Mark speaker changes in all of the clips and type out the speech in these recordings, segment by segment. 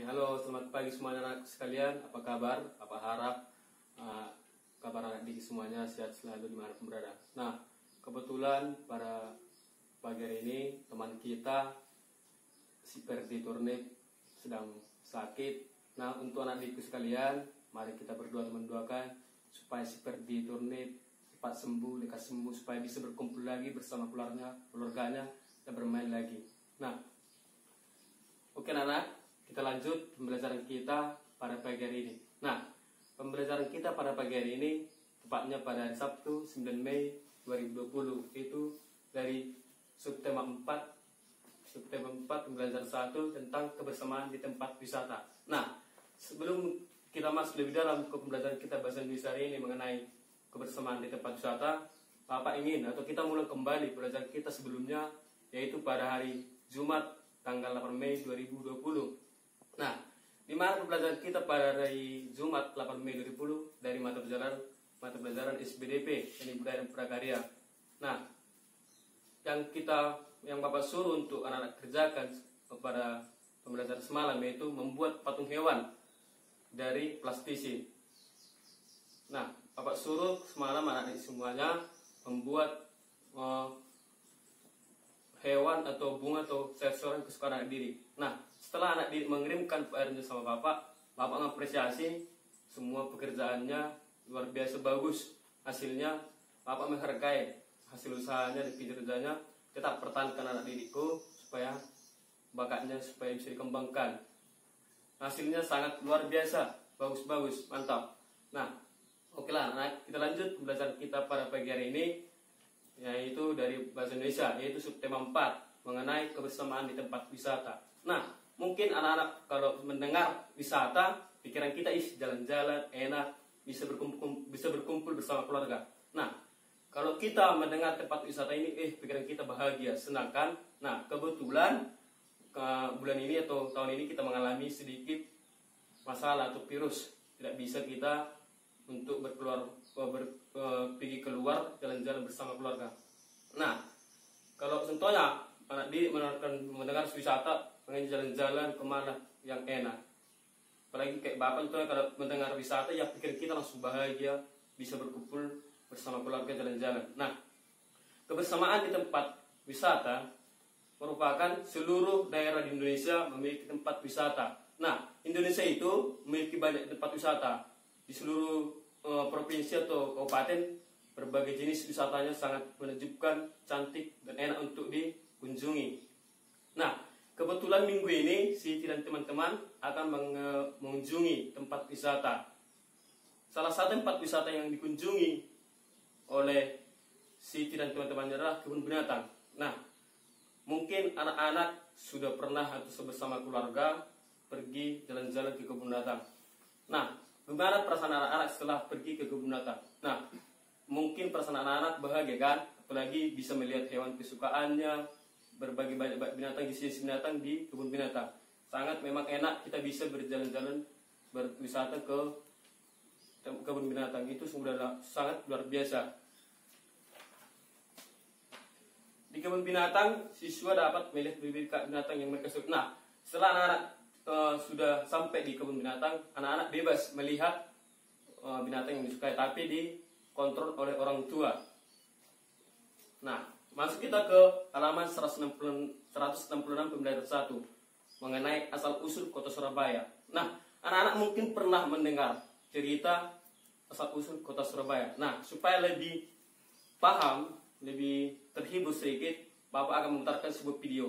Speaker 1: Halo, selamat pagi semuanya anak sekalian. Apa kabar? Apa harap kabar anak didik semuanya sehat selalu dimanapun berada. Nah, kebetulan pada pagi hari ini teman kita si Perdi Turnip sedang sakit. Nah, untuk anak didikku sekalian, mari kita berdoa mendoakan supaya si Perdi Turnip cepat sembuh, lekas sembuh, supaya bisa berkumpul lagi bersama keluarganya dan bermain lagi. Nah, oke anak, kita lanjut pembelajaran kita pada pagi hari ini. Nah, pembelajaran kita pada pagi hari ini tepatnya pada hari Sabtu 9 Mei 2020 itu dari subtema 4 pembelajaran 1 tentang kebersamaan di tempat wisata. Nah, sebelum kita masuk lebih dalam ke pembelajaran kita bahasa Indonesia hari ini mengenai kebersamaan di tempat wisata, Bapak ingin atau kita mulai kembali pelajaran kita sebelumnya, yaitu pada hari Jumat tanggal 8 Mei 2020. Nah, di mana pembelajaran kita pada hari Jumat 8 Mei 2020 dari mata pelajaran SBDP, ini budaya dan prakarya. Nah, yang Bapak suruh untuk anak-anak kerjakan pada pembelajaran semalam yaitu membuat patung hewan dari plastisi. Nah, Bapak suruh semalam anak-anak semuanya membuat hewan atau bunga atau sayur-sayuran kesukaan anak didik. Nah, setelah anak didik mengirimkan PR-nya sama Bapak mengapresiasi semua pekerjaannya luar biasa bagus. Hasilnya Bapak menghargai hasil usahanya dan kinerjanya. Tetap pertahankan anak didikku supaya bakatnya supaya bisa dikembangkan. Hasilnya sangat luar biasa, bagus, mantap. Nah, oke lah anak, kita lanjut pembelajaran kita pada pagi hari ini, yaitu dari bahasa Indonesia, yaitu subtema 4 mengenai kebersamaan di tempat wisata. Nah, mungkin anak-anak kalau mendengar wisata, pikiran kita jalan-jalan enak, bisa berkumpul bersama keluarga. Nah, kalau kita mendengar tempat wisata ini, pikiran kita bahagia, senang kan? Nah, kebetulan bulan ini atau tahun ini kita mengalami sedikit masalah atau virus, tidak bisa kita untuk pergi keluar jalan-jalan bersama keluarga. Nah, kalau contohnya anak didik mendengar wisata, pengen jalan-jalan kemana yang enak. Apalagi kayak Bapak contohnya kalau mendengar wisata, ya pikir kita langsung bahagia, bisa berkumpul bersama keluarga jalan-jalan. Nah, kebersamaan di tempat wisata merupakan seluruh daerah di Indonesia memiliki tempat wisata. Nah, Indonesia itu memiliki banyak tempat wisata di seluruh provinsi atau kabupaten. Berbagai jenis wisatanya sangat menakjubkan, cantik dan enak untuk dikunjungi. Nah, kebetulan minggu ini Siti dan teman-teman akan mengunjungi tempat wisata. Salah satu tempat wisata yang dikunjungi oleh Siti dan teman-temannya adalah kebun binatang. Nah, mungkin anak-anak sudah pernah atau bersama keluarga pergi jalan-jalan ke kebun binatang. Nah, bagaimana perasaan anak-anak setelah pergi ke kebun binatang? Nah, mungkin perasaan anak-anak bahagia kan? Apalagi bisa melihat hewan kesukaannya, berbagai banyak binatang, jenis binatang di kebun binatang. Sangat memang enak kita bisa berjalan-jalan berwisata ke kebun binatang. Itu sudah sangat luar biasa. Di kebun binatang siswa dapat melihat bibit binatang yang mereka suka. Nah, setelah anak-anak sudah sampai di kebun binatang, anak-anak bebas melihat binatang yang disukai, tapi dikontrol oleh orang tua. Nah, masuk kita ke halaman 166 pembelajaran 1 mengenai asal-usul kota Surabaya. Nah, anak-anak mungkin pernah mendengar cerita asal-usul kota Surabaya. Nah, supaya lebih paham, lebih terhibur sedikit, Bapak akan memutarkan sebuah video.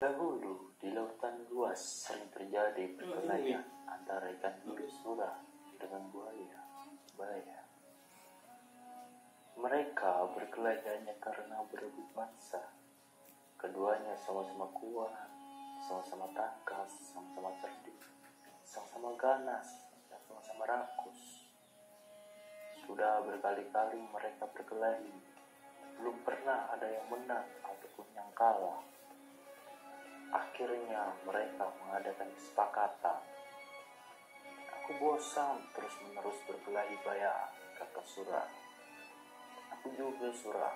Speaker 2: Dahulu di lautan luas sering terjadi perkelahian antara ikan biru surah dengan buaya. Mereka berkelahi hanya karena berebut mangsa. Keduanya sama-sama kuat, sama-sama tangkas, sama-sama cerdik, sama-sama ganas, dan sama-sama rakus. Sudah berkali-kali mereka berkelahi, belum pernah ada yang menang ataupun yang kalah. Akhirnya mereka mengadakan kesepakatan. Aku bosan terus-menerus berkelahi Baya, kata Surah. Aku juga Surah.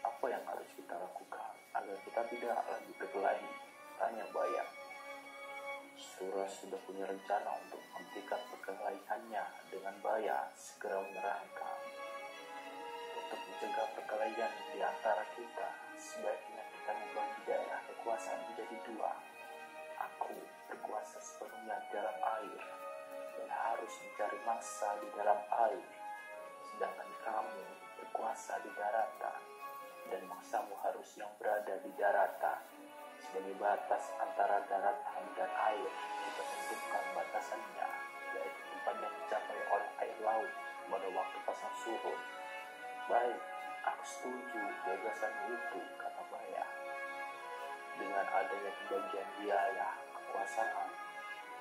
Speaker 2: Apa yang harus kita lakukan agar kita tidak lagi berkelahi? Tanya Buaya. Surah sudah punya rencana untuk menghentikan perkelahiannya dengan Buaya segera menerangkan. Untuk mencegah perkelahian di antara kita, sebaiknya kita membagi daerah kekuasaan menjadi dua. Aku berkuasa sepenuhnya di dalam air dan harus mencari mangsa di dalam air, sedangkan kamu berkuasa di daratan dan mangsamu harus yang berada di daratan. Sebagai batas antara daratan dan air, kita tentukan batasannya, yaitu tempat yang dicapai oleh air laut pada waktu pasang surut. Baik, aku setuju gagasan itu, kata Buaya. Dengan adanya pembagian wilayah kekuasaan,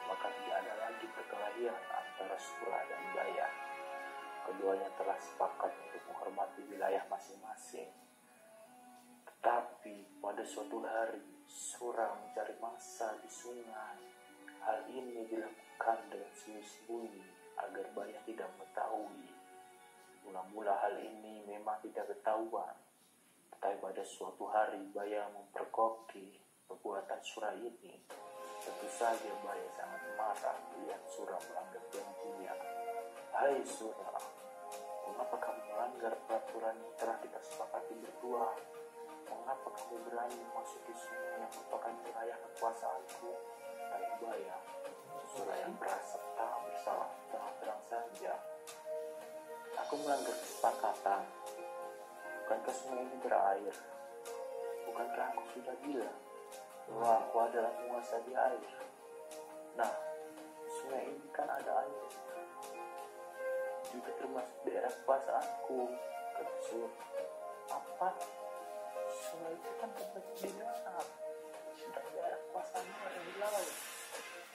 Speaker 2: maka tidak ada lagi perkelahian antara Surah dan Buaya. Keduanya telah sepakat untuk menghormati wilayah masing-masing. Tetapi pada suatu hari, Surah mencari mangsa di sungai. Hal ini dilakukan dengan sembunyi-sembunyi agar Buaya tidak mengetahui. Mula-mula hal ini memang tidak ketahuan. Tetapi pada suatu hari Buaya mempergoki perbuatan Surah ini. Tentu saja Buaya sangat marah melihat Surah melanggar janjinya. Hai Surah, mengapa kamu melanggar peraturan yang telah kita sepakati berdua? Mengapa kamu berani memasuki sungai yang merupakan wilayah kekuasaanku? Tanya Buaya. Surah yang merasa tak bersalah terang-terang saja. Aku melanggar kesepakatan. Bukankah sungai ini berair? Bukankah aku sudah bilang bahwa aku adalah penguasa di air? Nah, sungai ini kan ada air, juga termasuk daerah kekuasaanku, kata Surah. Apa? Sungai itu kan termasuk di darat, sedang daerah kekuasaanmu ada di laut.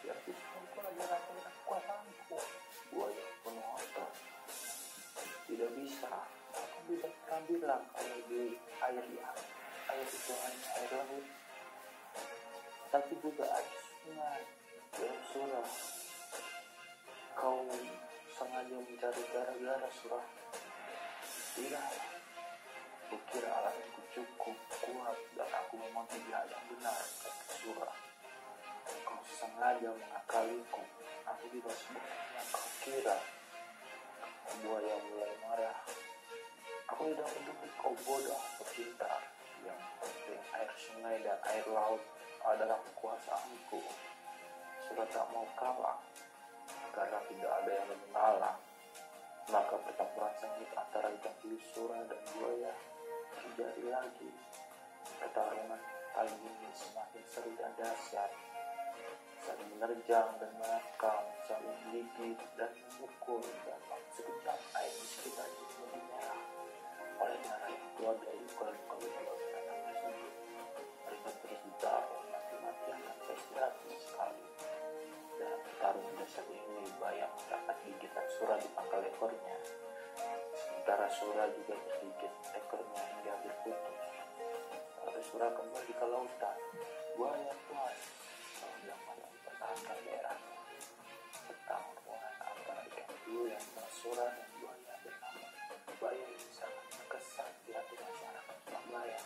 Speaker 2: Berarti sungai itu adalah daerah kekuasaanku. Buaya penuh otot. Tidak bisa. Aku tidak pernah bilang kalau di air itu hanya air laut, tapi juga ada sungai. Ya Surah, kau sengaja mencari gara-gara Surah. Tidak, kukira alasanku cukup kuat dan aku memang tidak yang benar, kata Surah. Kau sengaja mengakaliku. Aku tidak sebutnya kau kira. Buaya mulai marah. Aku tidak peduli kau bodoh atau pintar. Yang penting air sungai dan air laut adalah kekuasaanku. Surah tak mau kalah. Karena tidak ada yang lebih ngalah, maka pertempuran sengit antara ikan bilis Surah dan Buaya terjadi lagi. Pertarungan kali ini semakin seru dan dahsyat. Saling menerjang dan menekam, saling menggigit dan memukul, dan sekejap air di sekitarnya menjadi merah oleh darah yang keluar dari luka-luka binatang tersebut. Mereka terus ditaruh mati-matian sampai istirahatnya sekali. Dalam pertarungan dasar ini, Buaya mendapat gigitan Surah di pangkal ekornya. Sementara Surah juga tergigit ekornya hingga berputus. Lalu Surah kembali ke lautan. Buaya puas sudah mulai mempertahankan daerahnya. Tentang hubungan antara ikan hiu yang Surah dan Buaya bernama Buaya ini sangat berkesan di hati masyarakat Surabaya.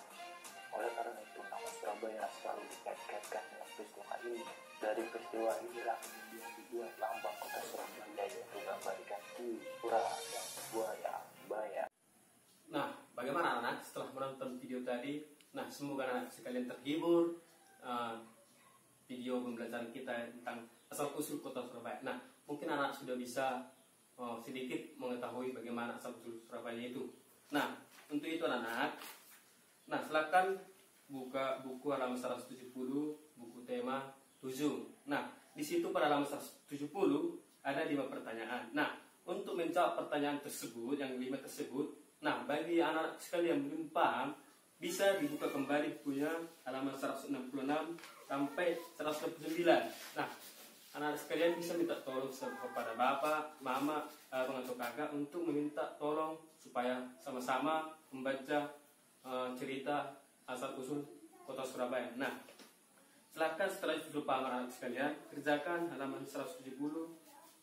Speaker 2: Oleh karena itu, nama Surabaya selalu dikait-kaitkan dengan peristiwa ini. Dari peristiwa inilah kemudian dibuat lambang kota Surabaya, yaitu gambar ikan hiu, Surah, dan Buaya.
Speaker 1: Nah, bagaimana anak setelah menonton video tadi? Nah, semoga anak sekalian terhibur video pembelajaran kita tentang asal-usul kota Surabaya. Nah, mungkin anak sudah bisa sedikit mengetahui bagaimana asal-usul Surabaya itu. Nah, untuk itu anak-anak, nah silakan buka buku halaman 170, buku tema 7. Nah, di situ pada halaman 170 ada 5 pertanyaan. Nah, untuk menjawab pertanyaan tersebut, yang 5 tersebut, nah bagi anak-anak sekalian yang belum paham, bisa dibuka kembali bukunya halaman 166 sampai 169. Nah, anak-anak sekalian bisa minta tolong kepada bapak, mama, atau kakak untuk meminta tolong supaya sama-sama membaca cerita asal-usul kota Surabaya. Nah, silakan setelah itu paham anak sekalian, kerjakan halaman 170.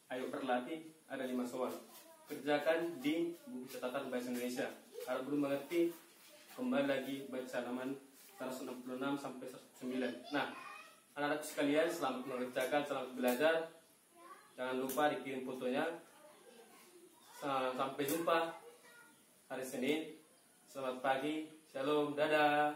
Speaker 1: Ayo berlatih, ada 5 soal. Kerjakan di buku catatan bahasa Indonesia. Kalau belum mengerti, kembali lagi baca halaman 166 sampai 109. Nah, Anak-anakku sekalian, selamat mengerjakan, selamat belajar. Jangan lupa dikirim fotonya. Sampai jumpa hari Senin. Selamat pagi. Shalom. Dadah.